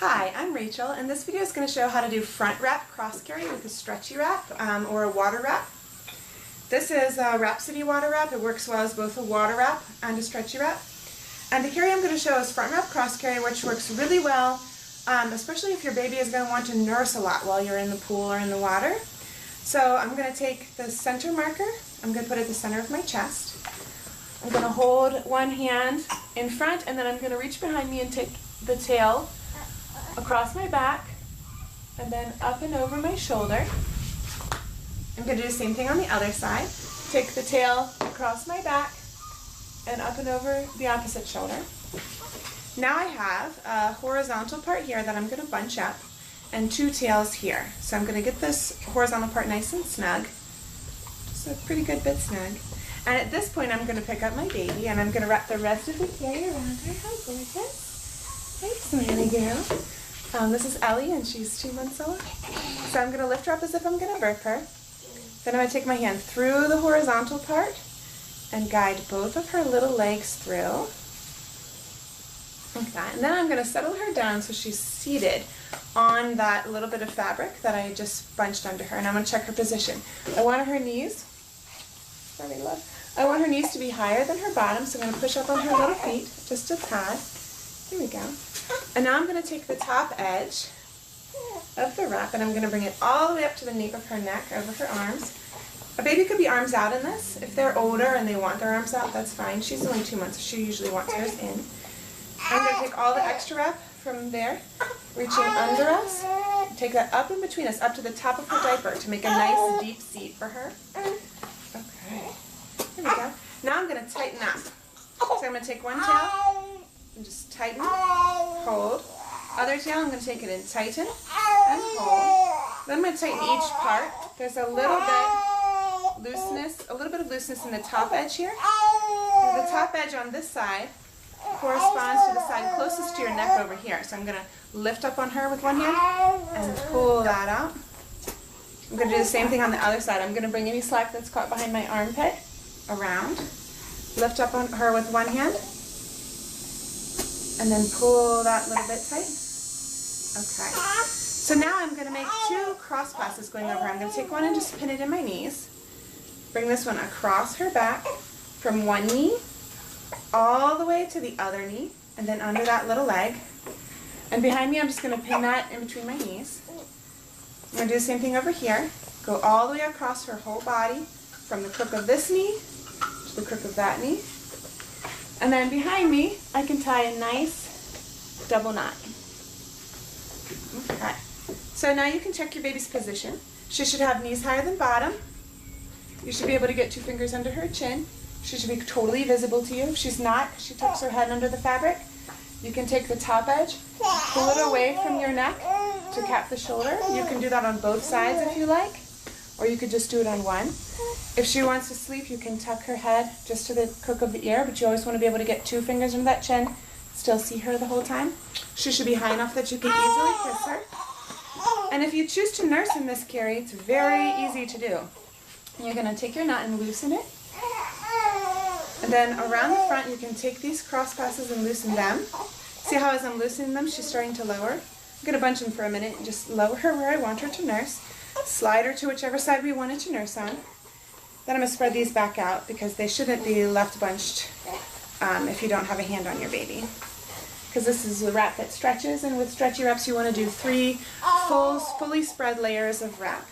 Hi, I'm Rachel, and this video is going to show how to do front wrap cross carry with a stretchy wrap or a water wrap. This is a Wrapsody water wrap. It works well as both a water wrap and a stretchy wrap. And the carry I'm going to show is front wrap cross carry, which works really well, especially if your baby is going to want to nurse a lot while you're in the pool or in the water. So I'm going to take the center marker, I'm going to put it at the center of my chest. I'm going to hold one hand in front, and then I'm going to reach behind me and take the tail across my back and then up and over my shoulder. I'm going to do the same thing on the other side. Take the tail across my back and up and over the opposite shoulder. Now I have a horizontal part here that I'm going to bunch up and two tails here. So I'm going to get this horizontal part nice and snug. Just a pretty good bit snug. And at this point I'm going to pick up my baby and I'm going to wrap the rest of the carry around her. Hi, gorgeous. Hi, smiley girl. This is Ellie, and she's 2 months old. So I'm going to lift her up as if I'm going to birth her. Then I'm going to take my hand through the horizontal part and guide both of her little legs through. Like that. And then I'm going to settle her down so she's seated on that little bit of fabric that I just bunched under her. And I'm going to check her position. I want her knees, sorry love, I want her knees to be higher than her bottom, so I'm going to push up on her little feet just a tad. Here we go. And now I'm going to take the top edge of the wrap and I'm going to bring it all the way up to the nape of her neck, over her arms. A baby could be arms out in this. If they're older and they want their arms out, that's fine. She's only 2 months, so she usually wants hers in. I'm going to take all the extra wrap from there, reaching under us, take that up in between us, up to the top of her diaper to make a nice deep seat for her. Okay, here we go. Now I'm going to tighten up. So I'm going to take one tail and just tighten, hold. Other tail, I'm going to take it and tighten and hold. Then I'm going to tighten each part. There's a little bit of looseness in the top edge here. The top edge on this side corresponds to the side closest to your neck over here. So I'm going to lift up on her with one hand and pull that out. I'm going to do the same thing on the other side. I'm going to bring any slack that's caught behind my armpit around. Lift up on her with one hand and then pull that little bit tight. Okay. So now I'm going to make two cross passes going over. I'm going to take one and just pin it in my knees. Bring this one across her back from one knee all the way to the other knee and then under that little leg. And behind me I'm just going to pin that in between my knees. I'm going to do the same thing over here. Go all the way across her whole body from the crook of this knee to the crook of that knee. And then behind me I can tie a nice double knot. Okay. So now you can check your baby's position. She should have knees higher than bottom. You should be able to get 2 fingers under her chin. She should be totally visible to you. If she's not, she tucks her head under the fabric. You can take the top edge, pull it away from your neck to cap the shoulder. You can do that on both sides if you like, or you could just do it on one. If she wants to sleep, you can tuck her head just to the crook of the ear, but you always want to be able to get 2 fingers under that chin, still see her the whole time. She should be high enough that you can easily kiss her. And if you choose to nurse in this carry, it's very easy to do. You're going to take your knot and loosen it. And then around the front, you can take these cross passes and loosen them. See how as I'm loosening them, she's starting to lower? I'm going to bunch them for a minute and just lower her where I want her to nurse. Slide her to whichever side we want her to nurse on. Then I'm going to spread these back out because they shouldn't be left bunched if you don't have a hand on your baby. Because this is a wrap that stretches, and with stretchy wraps you want to do 3 fully spread layers of wrap.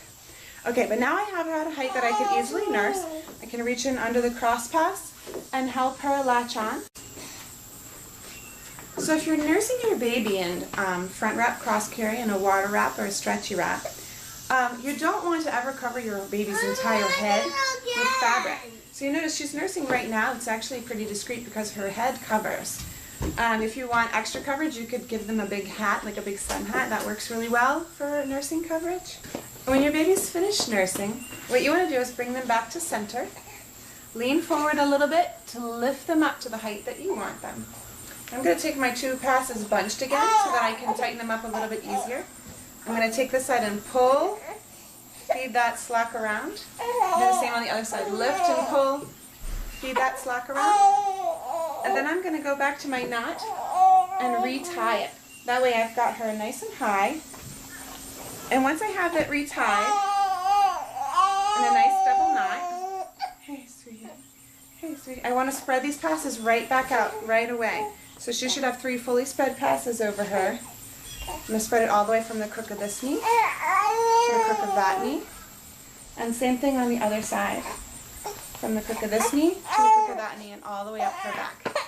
Okay, but now I have her at a height that I can easily nurse. I can reach in under the cross pass and help her latch on. So if you're nursing your baby in front wrap cross carry in a water wrap or a stretchy wrap, you don't want to ever cover your baby's entire head with fabric. So you notice she's nursing right now. It's actually pretty discreet because her head covers. If you want extra coverage, you could give them a big hat, like a big sun hat. That works really well for nursing coverage. When your baby's finished nursing, what you want to do is bring them back to center. Lean forward a little bit to lift them up to the height that you want them. I'm going to take my 2 passes bunched again so that I can tighten them up a little bit easier. I'm going to take this side and pull, feed that slack around. Do the same on the other side. Lift and pull, feed that slack around. And then I'm going to go back to my knot and retie it. That way I've got her nice and high. And once I have it retied in a nice double knot, hey sweetie, I want to spread these passes right back out right away. So she should have 3 fully spread passes over her. I'm going to spread it all the way from the crook of this knee to the crook of that knee. And same thing on the other side. From the crook of this knee to the crook of that knee and all the way up her back.